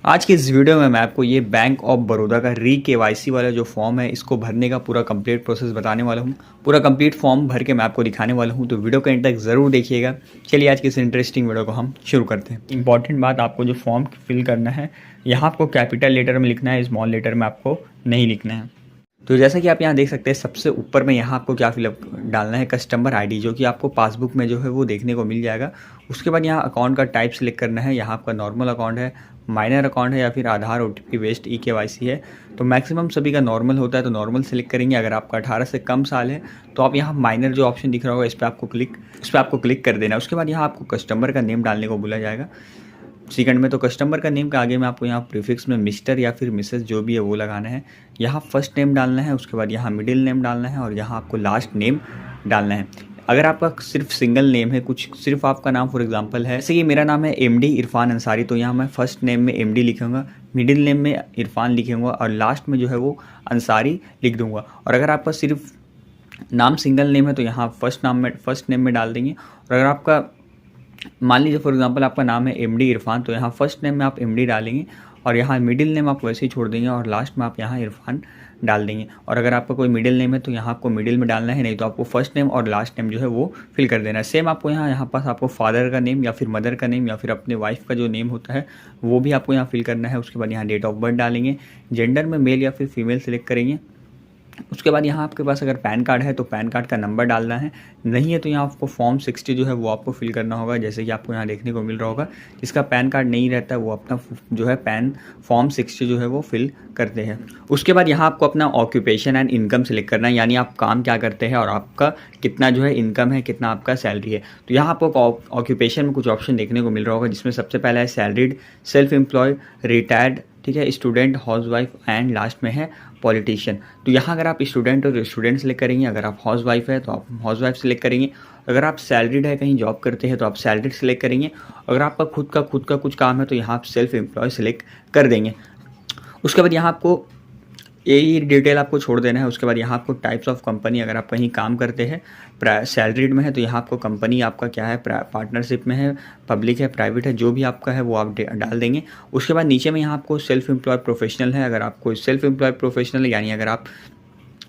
आज की इस वीडियो में मैं आपको ये बैंक ऑफ बड़ौदा का KYC वाला जो फॉर्म है इसको भरने का पूरा कंप्लीट प्रोसेस बताने वाला हूँ। पूरा कंप्लीट फॉर्म भर के मैं आपको दिखाने वाला हूँ, तो वीडियो को एंड तक ज़रूर देखिएगा। चलिए आज की इस इंटरेस्टिंग वीडियो को हम शुरू करते हैं। इंपॉर्टेंट बात, आपको जो फॉर्म फिल करना है यहाँ आपको कैपिटल लेटर में लिखना है, स्मॉल लेटर में आपको नहीं लिखना है। तो जैसा कि आप यहाँ देख सकते हैं सबसे ऊपर में यहाँ आपको क्या फिलअप डालना है, कस्टमर आईडी, जो कि आपको पासबुक में जो है वो देखने को मिल जाएगा। उसके बाद यहाँ अकाउंट का टाइप सेलेक्ट करना है। यहाँ आपका नॉर्मल अकाउंट है, माइनर अकाउंट है या फिर आधार OTP बेस्ड KYC है। तो मैक्सिमम सभी का नॉर्मल होता है, तो नॉर्मल सेलेक्ट करेंगे। अगर आपका 18 से कम साल है तो आप यहाँ माइनर जो ऑप्शन दिख रहा होगा इस पर आपको क्लिक कर देना है। उसके बाद यहाँ आपको कस्टमर का नेम डालने को बोला जाएगा। सेकंड में तो कस्टमर का नेम के आगे में आपको यहाँ प्रीफिक्स में मिस्टर या फिर मिसेस जो भी है वो लगाना है। यहाँ फर्स्ट नेम डालना है, उसके बाद यहाँ मिडिल नेम डालना है और यहाँ आपको लास्ट नेम डालना है। अगर आपका सिर्फ सिंगल नेम है, कुछ सिर्फ आपका नाम फॉर एग्जांपल है, जैसे कि मेरा नाम है MD इरफान अंसारी, तो यहाँ मैं फर्स्ट नेम में MD लिखूँगा, मिडिल नेम में इरफान लिखूँगा और लास्ट में जो है वो अंसारी लिख दूँगा। और अगर आपका सिर्फ नाम सिंगल नेम है तो यहाँ फर्स्ट नेम में डाल देंगे। और अगर आपका मान लीजिए फॉर एग्जांपल आपका नाम है MD इरफान, तो यहाँ फर्स्ट नेम में आप MD डालेंगे और यहाँ मिडिल नेम आप वैसे ही छोड़ देंगे और लास्ट में आप यहाँ इरफान डाल देंगे। और अगर आपका कोई मिडिल नेम है तो यहाँ आपको मिडिल में डालना है, नहीं तो आपको फर्स्ट नेम और लास्ट नेम जो है वो फिल कर देना है। सेम आपको यहाँ पास आपको फादर का नेम या फिर मदर का नेम या फिर अपने वाइफ का जो नेम होता है वो भी आपको यहाँ फिल करना है। उसके बाद यहाँ डेट ऑफ बर्थ डालेंगे, जेंडर में मेल या फिर फीमेल सेलेक्ट करेंगे। उसके बाद यहाँ आपके पास अगर पैन कार्ड है तो पैन कार्ड का नंबर डालना है, नहीं है तो यहाँ आपको फॉर्म 60 जो है वो आपको फिल करना होगा। जैसे कि आपको यहाँ देखने को मिल रहा होगा, जिसका पैन कार्ड नहीं रहता है वो अपना जो है फॉर्म 60 जो है वो फिल करते हैं। उसके बाद यहाँ आपको अपना ऑक्यूपेशन एंड इनकम सेलेक्ट करना है, यानी आप काम क्या करते हैं और आपका कितना जो है इनकम है, कितना आपका सैलरी है। तो यहाँ आपको ऑक्यूपेशन में कुछ ऑप्शन देखने को मिल रहा होगा, जिसमें सबसे पहला है सैलरीड, सेल्फ एम्प्लॉय, रिटायर्ड, ठीक है, स्टूडेंट, हाउसवाइफ एंड लास्ट में है पॉलिटिशियन। तो यहाँ अगर आप स्टूडेंट हो तो स्टूडेंट सेलेक्ट करेंगे, अगर आप हाउसवाइफ है तो आप हाउसवाइफ सेलेक्ट करेंगे, अगर आप सैलरीड है कहीं जॉब करते हैं तो आप सैलरीड सेलेक्ट करेंगे, अगर आपका खुद का कुछ काम है तो यहाँ आप सेल्फ एम्प्लॉय सेलेक्ट कर देंगे। उसके बाद यहाँ आपको यही डिटेल आपको छोड़ देना है। उसके बाद यहाँ आपको टाइप्स ऑफ कंपनी, अगर आप कहीं काम करते हैं सैलरीड में है तो यहाँ आपको कंपनी आपका क्या है, पार्टनरशिप में है, पब्लिक है, प्राइवेट है, जो भी आपका है वो आप डाल देंगे। उसके बाद नीचे में यहाँ आपको सेल्फ एम्प्लॉयड प्रोफेशनल है, अगर आपको सेल्फ एम्प्लॉयड प्रोफेशनल है यानी अगर आप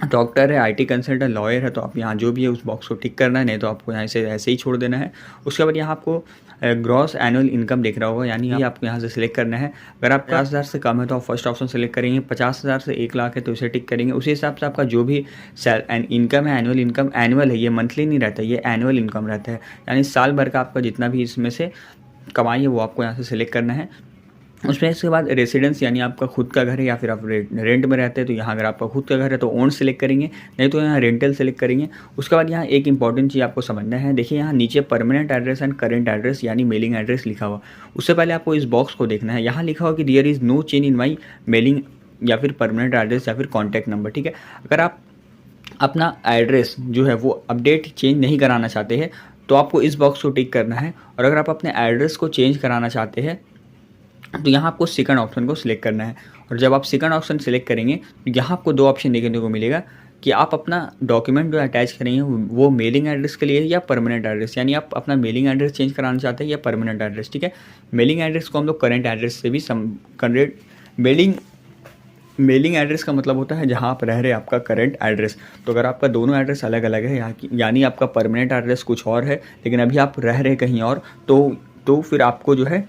डॉक्टर है, IT कंसल्टेंट, लॉयर है तो आप यहाँ जो भी है उस बॉक्स को टिक करना है, नहीं तो आपको यहाँ से ऐसे ही छोड़ देना है। उसके बाद यहाँ आपको ग्रॉस एनुअल इनकम दिख रहा होगा, यानी आपको यहाँ से सिलेक्ट करना है। अगर आप 50,000 से कम है तो आप फर्स्ट ऑप्शन सेलेक्ट करेंगे, 50,000 से 1 लाख है तो इसे टिक करेंगे। उसी हिसाब से आपका जो भी इनकम है, एनुअल इनकम, एनुअल है, ये मंथली नहीं रहता, ये एनुअल इनकम रहता है, यानी साल भर का आपका जितना भी इसमें से कमाई है वो आपको यहाँ से सिलेक्ट करना है। उसमें इसके बाद रेसिडेंस, यानी आपका खुद का घर है या फिर आप रेंट में रहते हैं, तो यहाँ अगर आपका खुद का घर है तो ओन सेलेक्ट करेंगे, नहीं तो यहाँ रेंटल सेलेक्ट करेंगे। उसके बाद यहाँ एक इंपॉर्टेंट चीज़ आपको समझना है, देखिए यहाँ नीचे permanent address and current address यानी मेलिंग एड्रेस लिखा हुआ, उससे पहले आपको इस बॉक्स को देखना है। यहाँ लिखा हुआ कि there is no change in my mailing या फिर परमानेंट एड्रेस या फिर कॉन्टैक्ट नंबर, ठीक है। अगर आप अपना एड्रेस जो है वो अपडेट चेंज नहीं कराना चाहते हैं तो आपको इस बॉक्स को टिक करना है। और अगर आप अपने एड्रेस को चेंज कराना चाहते हैं तो यहाँ आपको सेकंड ऑप्शन को सिलेक्ट करना है। और जब आप सेकंड ऑप्शन सिलेक्ट करेंगे तो यहाँ आपको 2 ऑप्शन देखने को मिलेगा कि आप अपना डॉक्यूमेंट जो अटैच करेंगे वो मेलिंग एड्रेस के लिए या परमानेंट एड्रेस, यानी आप अपना मेलिंग एड्रेस चेंज कराना चाहते हैं या परमानेंट एड्रेस, ठीक है। मेलिंग एड्रेस को हम लोग करेंट एड्रेस से भी मेलिंग एड्रेस का मतलब होता है जहाँ आप रह रहे हैं आपका करेंट एड्रेस। तो अगर आपका दोनों एड्रेस अलग अलग है यानी आपका परमानेंट एड्रेस कुछ और है लेकिन अभी आप रह रहे कहीं और, तो फिर आपको जो है,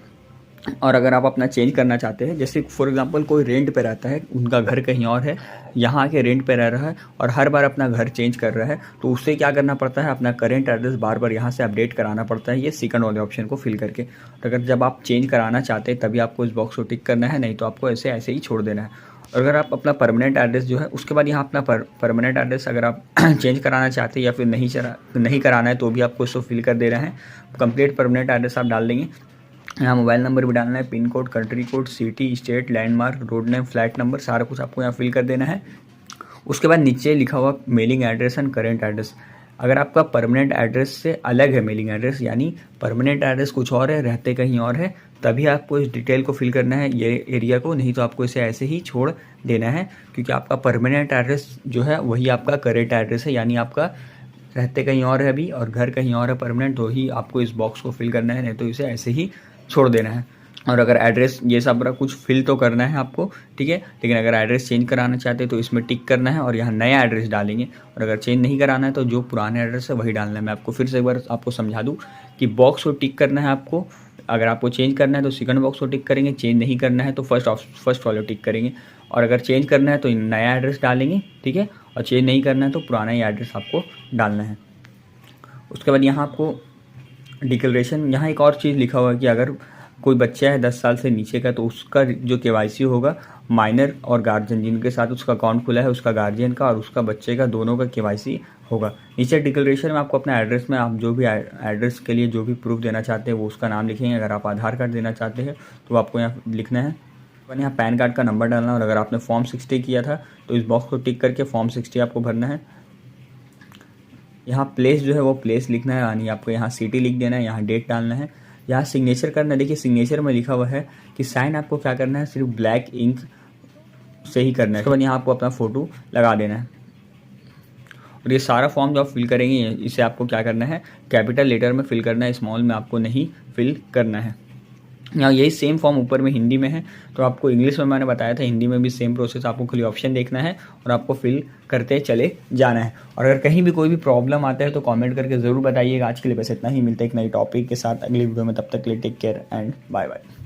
और अगर आप अपना चेंज करना चाहते हैं, जैसे फॉर एग्जांपल कोई रेंट पे रहता है, उनका घर कहीं और है, यहाँ आके रेंट पे रह रहा है और हर बार अपना घर चेंज कर रहा है, तो उससे क्या करना पड़ता है, अपना करेंट एड्रेस बार बार यहाँ से अपडेट कराना पड़ता है, ये सेकंड वाले ऑप्शन को फिल करके। तो अगर जब आप चेंज कराना चाहते हैं तभी आपको इस बॉक्स को टिक करना है, नहीं तो आपको ऐसे ही छोड़ देना है। और अगर आप अपना परमानेंट एड्रेस जो है, उसके बाद यहाँ अपना परमानेंट एड्रेस अगर आप चेंज कराना चाहते हैं या फिर नहीं कराना है तो भी आपको इसको फिल कर देना है। कंप्लीट परमानेंट एड्रेस आप डाल देंगे। यहाँ मोबाइल नंबर भी डालना है, pin code, country code, city, state, landmark, road name, flat number, सारा कुछ आपको यहाँ फिल कर देना है। उसके बाद नीचे लिखा हुआ mailing address and current address, अगर आपका परमानेंट एड्रेस से अलग है मेलिंग एड्रेस, यानी परमानेंट एड्रेस कुछ और है, रहते कहीं और है, तभी आपको इस डिटेल को फिल करना है, ये एरिया को, नहीं तो आपको इसे ऐसे ही छोड़ देना है, क्योंकि आपका परमानेंट एड्रेस जो है वही आपका करेंट एड्रेस है, यानी आपका रहते कहीं और है अभी और घर कहीं और है परमानेंट, तो ही आपको इस बॉक्स को फिल करना है, नहीं तो इसे ऐसे ही छोड़ देना है। और अगर एड्रेस ये सब कुछ फिल तो करना है आपको, ठीक है, लेकिन अगर एड्रेस चेंज कराना चाहते हैं तो इसमें टिक करना है और यहाँ नया एड्रेस डालेंगे। और अगर चेंज नहीं कराना है तो जो पुराना एड्रेस है वही डालना है। मैं आपको फिर से एक बार आपको समझा दूँ कि बॉक्स को टिक करना है आपको। अगर आपको चेंज करना है तो सेकंड बॉक्स को टिक करेंगे, चेंज नहीं करना है तो फर्स्ट वाले टिक करेंगे। और अगर चेंज करना है तो नया एड्रेस डालेंगे, ठीक है, और चेंज नहीं करना है तो पुराना ही एड्रेस आपको डालना है। उसके बाद यहाँ आपको डिक्लेरेशन, यहाँ एक और चीज़ लिखा हुआ है कि अगर कोई बच्चा है 10 साल से नीचे का तो उसका जो केवाईसी होगा माइनर और गार्जियन जिनके साथ उसका अकाउंट खुला है, उसका गार्जियन का और उसका बच्चे का दोनों का केवाईसी होगा। नीचे डिक्लेरेशन में आपको अपना एड्रेस में आप जो भी एड्रेस के लिए जो भी प्रूफ देना चाहते हैं वो उसका नाम लिखेंगे। अगर आप आधार कार्ड देना चाहते हैं तो आपको यहाँ लिखना है, यहाँ पैन कार्ड का नंबर डालना। और अगर आपने फॉर्म 60 किया था तो इस बॉक्स को टिक करके फॉर्म 60 आपको भरना है। यहाँ प्लेस जो है वो प्लेस लिखना है, यानी आपको यहाँ सिटी लिख देना है, यहाँ डेट डालना है, यहाँ सिग्नेचर करना है। देखिए सिग्नेचर में लिखा हुआ है कि साइन आपको क्या करना है, सिर्फ ब्लैक इंक से ही करना है। उसके बाद यहाँ आपको अपना फ़ोटो लगा देना है। और ये सारा फॉर्म जो आप फिल करेंगे इसे आपको क्या करना है, कैपिटल लेटर में फिल करना है, स्मॉल में आपको नहीं फिल करना है। यहाँ यही सेम फॉर्म ऊपर में हिंदी में है, तो आपको इंग्लिश में मैंने बताया था, हिंदी में भी सेम प्रोसेस, आपको खाली ऑप्शन देखना है और आपको फिल करते चले जाना है। और अगर कहीं भी कोई भी प्रॉब्लम आता है तो कमेंट करके ज़रूर बताइएगा। आज के लिए बस इतना ही, मिलते हैं एक नई टॉपिक के साथ अगली वीडियो में। तब तक के लिए take care and bye bye.